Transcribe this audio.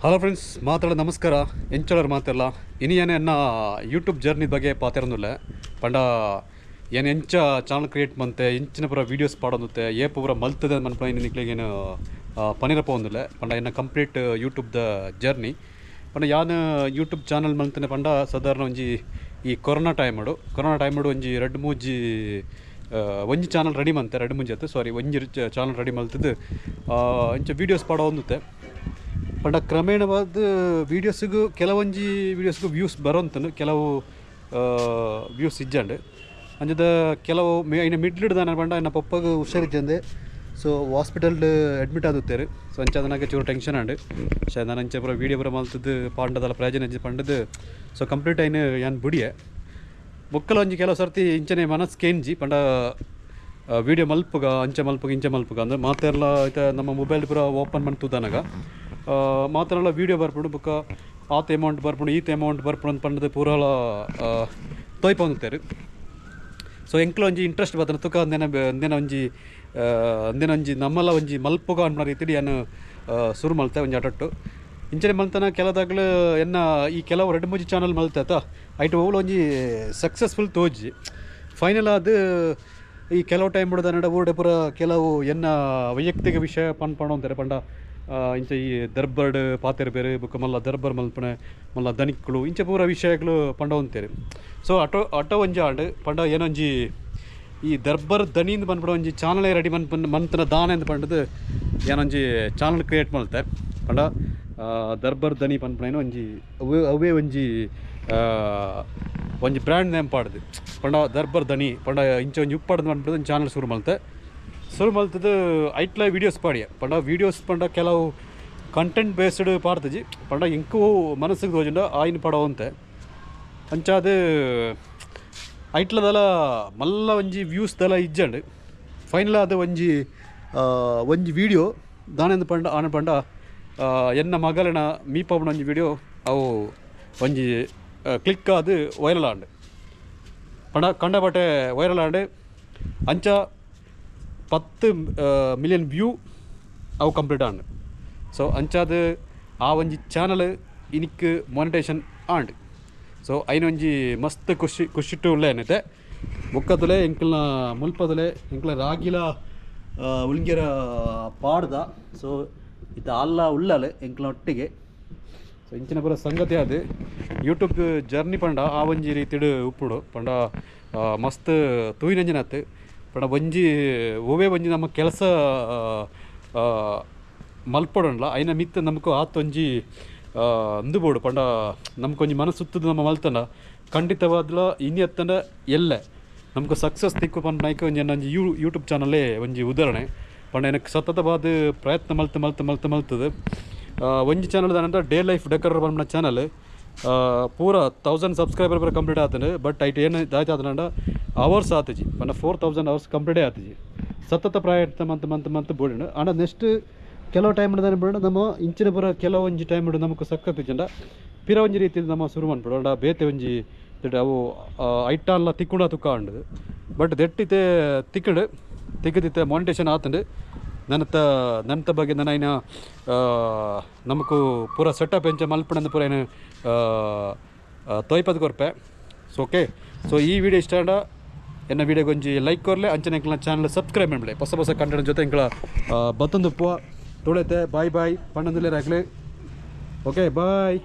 Hello friends, ಮಾತಾಡ ನಮಸ್ಕಾರ. ಎಂಚಳರು ಮಾತೆಲ್ಲ ಇನ್ನು ಎನ್ನ ಯೂಟ್ಯೂಬ್ ಜರ್ನಿ ಬಗ್ಗೆ ಪಾತಿರೊಂದಿಲ್ಲ ಪಂಡ ಏನು ಎಂಚ ಚಾನಲ್ ಕ್ರಿಯೇಟ್ ಮಂತೆ ಎಂಚಿನ ಪೂರ ವೀಡಿಯೋಸ್ ಪಾಡೋದುತ್ತೆ ಏ ಪೂರ ಮಲ್ತದೆ ಮನ್ಪ ಇನ್ನು ನಿಕ್ಲಿಗೇನು ಪನಿರಪ್ಪ ಒಂದಿಲ್ಲ ಪಂಡ ಇನ್ನು ಕಂಪ್ಲೀಟ್ ಯೂಟ್ಯೂಬ್ದ ಜರ್ನಿ ಪಂಡ ಯಾನು ಯೂಟ್ಯೂಬ್ ಚಾನಲ್ ಮಲ್ತನೆ ಪಂಡ ಸಾಧಾರಣ ಒಂಜಿ ಈ ಕೊರೋನಾ ಟೈಮಡು ಒಂಜಿ ಒಂಜಿ ಚಾನಲ್ ರೆಡಿ ಮಂತೆ ಒಂಜಿ ಚಾನಲ್ ರೆಡಿ ಮಲ್ತದ್ದು ಇಂಚ ವೀಡಿಯೋಸ್ ಪಾಡೋ ಒಂದುತ್ತೆ ಪಂಡ ಕ್ರಮೇಣವಾದ ವೀಡಿಯೋಸಿಗೂ ಕೆಲವೊಂಜಿ ವೀಡಿಯೋಸ್ಗೂ ವ್ಯೂಸ್ ಬರೋಂತನು ಕೆಲವು ವ್ಯೂಸ್ ಇಜ್ಜಂಡು ಅಂಜದ ಕೆಲವು ಇನ್ನು ಮಿಡ್ಲಿಡ್ದಾನ ಪಂಡ ಇನ್ನು ಪಪ್ಪಗೆ ಹುಷಾರಿದ್ದಂದೆ ಸೊ ಹಾಸ್ಪಿಟಲ್ಡ್ ಅಡ್ಮಿಟ್ ಆದುತ್ತೇರು ಸೊ ಅಂಚ ನನಗೆ ಚೂರು ಟೆನ್ಷನ್ ಆಂಡು ಶೇ ನಾನು ಅಂಚೆ ಪೂರ ವೀಡಿಯೋ ಪೂರ ಮಲ್ತದ್ದು ಪಾಂಡದಲ್ಲ ಪ್ರಯೋಜನ ಅಂಚೆ ಪಂಡದು ಸೊ ಕಂಪ್ಲೀಟ್ ಆಯ್ನು ಏನು ಬುಡಿಯೆ ಬೊಕ್ಕಲ ಒಂಜಿ ಕೆಲವು ಸರ್ತಿ ಇಂಚನೆ ಮನಸ್ಸು ಕೇಂಜಿ ಪಂಡ ವೀಡಿಯೋ ಮಲ್ಪುಗ ಇಂಚೆ ಮಲ್ಪುಗ ಅಂದ್ರೆ ಮಾತೆಲ್ಲ ಆಯ್ತಾ ನಮ್ಮ ಮೊಬೈಲ್ ಪೂರ ಓಪನ್ ಮಾಡ್ತುದನಾಗ ಮಾತೆಲ್ಲ ವೀಡಿಯೋ ಬರ್ಬಿಡು ಬೊಕ್ಕ ಆತ ಅಮೌಂಟ್ ಬರ್ಬಿಡು ಈತ ಅಮೌಂಟ್ ಬರ್ಬಿಡು ಅಂತ ಪಂಡದು ಪೂರ ತೊಯ್ಪ ಹೊಂದುತ್ತೇರು ಸೊ ಎಂಕ್ಲ ಒಂಜಿ ಇಂಟ್ರೆಸ್ಟ್ ಬರ್ತನ ತುಕ ಅಂದೇನ ಒಂಜಿ ನಮ್ಮಲ್ಲ ಒಂಜಿ ಮಲ್ಪುಗ ಅನ್ಪಡ ರೀತಿ ಏನು ಸುರು ಮಲ್ತೆ ಒಂಜಿ ಅಟಟ್ಟು ಇಂಚನೆ ಮಲ್ತನ ಕೆಲದಾಗಲು ಎನ್ನ ಈ ಕೆಲವು 2-3 ಚಾನಲ್ ಮಲ್ತಾತ ಐಟು ಅವಳು ಒಂಜಿ ಸಕ್ಸಸ್ಫುಲ್ ತೋಜಿ ಫೈನಲ್ ಅದು ಈ ಕೆಲವು ಟೈಮ್ ಬಿಡೋದ ನಡ ಊಡೆ ಪೂರ ಕೆಲವು ಎನ್ನ ವೈಯಕ್ತಿಕ ವಿಷಯ ಪಣ್ ಅಂತಾರೆ ಪಂಡ ಇಂಚ ಈ ದರ್ಬರ್ಡ್ ಪಾತೆರು ಬೇರೆ ಬುಕ್ಕ ಮಲ್ಲ ದರ್ಬರ್ ಮಲ್ಪಣೆ ಮಲ್ಲ ದನಿಕ್ಕಳು ಇಂಚ ಪೂರ ವಿಷಯಗಳು ಪಂಡ ಅಂತಾರೆ ಸೊ ಅಟೋ ಒಂಜಿ ಆಂಡ್ ಪಂಡ ಏನೊಂಜಿ ಈ ದರ್ಬರ್ ದನಿಂದ ಬಂದ್ಬಿಡೋ ಒಂಜಿ ಚಾನಲೇ ರೆಡಿ ಮಂತನ ದಾನ ಎಂದು ಪಂಡದು ಏನೊಂಜಿ ಚಾನಲ್ ಕ್ರಿಯೇಟ್ ಮಲ್ತೆ ಪಂಡ ದರ್ಬರ್ ದನಿ ಪನ್ಪಣೇನು ಅವೇ ಒಂಜಿ ಬ್ರ್ಯಾಂಡ್ ನೇಮ್ ಪಾಡ್ದು ಪಂಡ ದರ್ಬರ್ ದನಿ ಪಂಡ ಇಂಚ ಒಂಜಿ ಉಪ್ಪಾಡ್ದು ಪನ್ಬಿಡೋದು ಒಂದು ಚಾನಲ್ ಶುರು ಮಲ್ತದ್ದು ಐಟ್ಲ ವೀಡಿಯೋಸ್ ಪಾಡಿಯ ಪಂಡ ವೀಡಿಯೋಸ್ ಪಂಡ ಕೆಲವು ಕಂಟೆಂಟ್ ಬೇಸ್ಡ್ ಪಾಡ್ತಜಿ ಪಂಡ ಇಂಕು ಮನಸ್ಸಿಗೆ ತೋಜಂಡ ಆಯ್ನ ಪಡವಂತೆ ಅಂಚಾದು ಐಟ್ಲದೆಲ್ಲ ಮಲ್ಲ ಒಂಜಿ ವ್ಯೂಸ್ದೆಲ್ಲ ಇಜ್ಜಂಡು ಫೈನಲ್ ಅದು ಒಂಜಿ ವೀಡಿಯೋ ದಾನೆಂದು ಪಂಡ ಎನ್ನ ಮಗಲಿನ ಮೀಪವನ ಒಂಜಿ ವೀಡಿಯೋ ಅವು ಒಂಜಿ ಕ್ಲಿಕ್ ಅದು ವೈರಲ್ ಆಂಡು ಪಂಡ ಕಂಡಬಟ್ಟೆ ವೈರಲ್ ಆಂಡು ಅಂಚ 10 ಮಿಲಿಯನ್ ವ್ಯೂ ಅವು ಕಂಪ್ಲೀಟ್ ಆಂಡು ಸೊ ಅಂಚಾದು ಆ ಒಂಜಿ ಚಾನಲ್ ಇನಿಕ್ ಮಾನಿಟೈಸೇಷನ್ ಆಂಡ್ ಸೊ ಐನೊಂಜಿ ಮಸ್ತ್ ಖುಷಿಟ್ಟು ಉಳ್ಳೇನೈತೆ ಬುಕ್ಕದಲೆ ಎಂಕ್ಲನ ಮುಲ್ಪದಲೆ ಎಂಕ್ಲ ರಾಗಿಲ ಉಳ್ಗೆರ ಪಾಡ್ದ ಸೊ ಇದು ಅಲ್ಲ ಉಳ್ಳಲೆ ಎಂಕ್ಲ ಒಟ್ಟಿಗೆ ಸೊ ಇಂಚಿನ ಪೂರ ಸಂಗತಿ ಅದು ಯೂಟ್ಯೂಬ್ ಜರ್ನಿ ಪಂಡ ಆ ಒಂಜಿ ರೀತಿಡು ಉಪ್ಪುಡು ಪಂಡ ಮಸ್ತ್ ತೂಯಿನಂಜನತ್ತು ಪಂಡ ಒಂಜಿ ನಮ್ಮ ಕೆಲಸ ಮಲ್ಪಡಲ್ಲ ಐನ ಮಿತ್ತ ನಮಕು ಆತೊಂಜಿ ಅಂದುಬೋಡು ಪಂಡ ನಮ್ಕೊಂಜಿ ಮನಸ್ಸು ಸುತ್ತದು ನಮ್ಮ ಮಲ್ತಂಡ ಖಂಡಿತವಾದ್ಲ ಇನ್ನೆತ್ತಂಡ ಎಲ್ಲೆ ನಮ್ಗೆ ಸಕ್ಸಸ್ ತಿಕ್ಕು ಪಂಡ ಒಂಜಿ ಯೂಟ್ಯೂಬ್ ಚಾನಲ್ಲೇ ಒಂಜಿ ಉದಾಹರಣೆ ಪಂಡ ಏನಕ್ಕೆ ಸತತವಾದ ಪ್ರಯತ್ನ ಮಲ್ತದು ಒಂಜಿ ಚಾನಲ್ ನಂತರ ಡೇ ಲೈಫ್ ಡೆಕರರ್ ಬಂದ ಚಾನಲ್ ಪೂರ 1000 ಸಬ್ಸ್ಕ್ರೈಬರ್ ಬರ ಕಂಪ್ಲೀಟ್ ಆತನು ಬಟ್ ಐಟ್ ಏನು ಆಯ್ತಾದ ಅವರ್ಸ್ ಆತಜಿ ಪಂಡ 4000 ಅವರ್ಸ್ ಕಂಪ್ಲೀಟೇ ಆತಜಿ ಸತತ ಪ್ರಯತ್ನ ಮಂತ್ ಬೋಡಿನ ಆಂಡ ನೆಕ್ಸ್ಟ್ ಕೆಲವು ಟೈಮ್ ಬಿಡೋಣ ನಮ್ಮ ಇಂಚಿನ ಪೂರ ಕೆಲವೊಂಜಿ ಟೈಮ್ ಬಿಡು ನಮಗೆ ಸಕ್ಕತ್ತು ಚಂಡ ಪಿರ ಒಂಜಿ ರೀತಿ ನಮ್ಮ ಶುರು ಮಾಡ್ಬಿಡು ಅಂಡ ಬೇತೆ ಒಂಜಿ ಅವು ಐಟಾನ್ಲ ತಿಕ್ಕುಂಡ ತುಕ್ಕ ಅಂಡದು ಬಟ್ ದೆಟ್ಟಿತೆ ತಿಕ್ಕದಿತ್ತೆ ಮಾನಿಟೇಷನ್ ಆತಂಡು ನನ್ನ ಬಗ್ಗೆ ನನ್ನ ನಮಕು ಪೂರ ಸೆಟಪ್ ಎಂಚ ಮಲ್ಪಣಂದು ಪೂರ ಏನು ತೊಯ್ಪದು ಕೊರ್ಪೆ ಸೊ ಓಕೆ ಸೊ ಈ ವಿಡಿಯೋ ಇಷ್ಟ ಅಂಡ ಎನ್ನ ವಿಡಿಯೋಗೆ ಒಂಜಿ ಲೈಕ್ ಕೊರ್ಲೆ ಅಂಚನೆ ಎಂಕ್ಲ ಚಾನಲ್ ಸಬ್ಸ್ಕ್ರೈಬ್ ಮಾಡಲಿ ಹೊಸ ಕಂಟೆಂಟ್ ಜೊತೆ ಎಂಕ್ಲ ಬತ್ತೊಂದು ಪೂವ ತೊಳೆತೆ ಬಾಯ್ ಪಣ್ಣಂದಿಲ್ಲೇ ರಾಗ್ಲಿ ಓಕೆ ಬಾಯ್.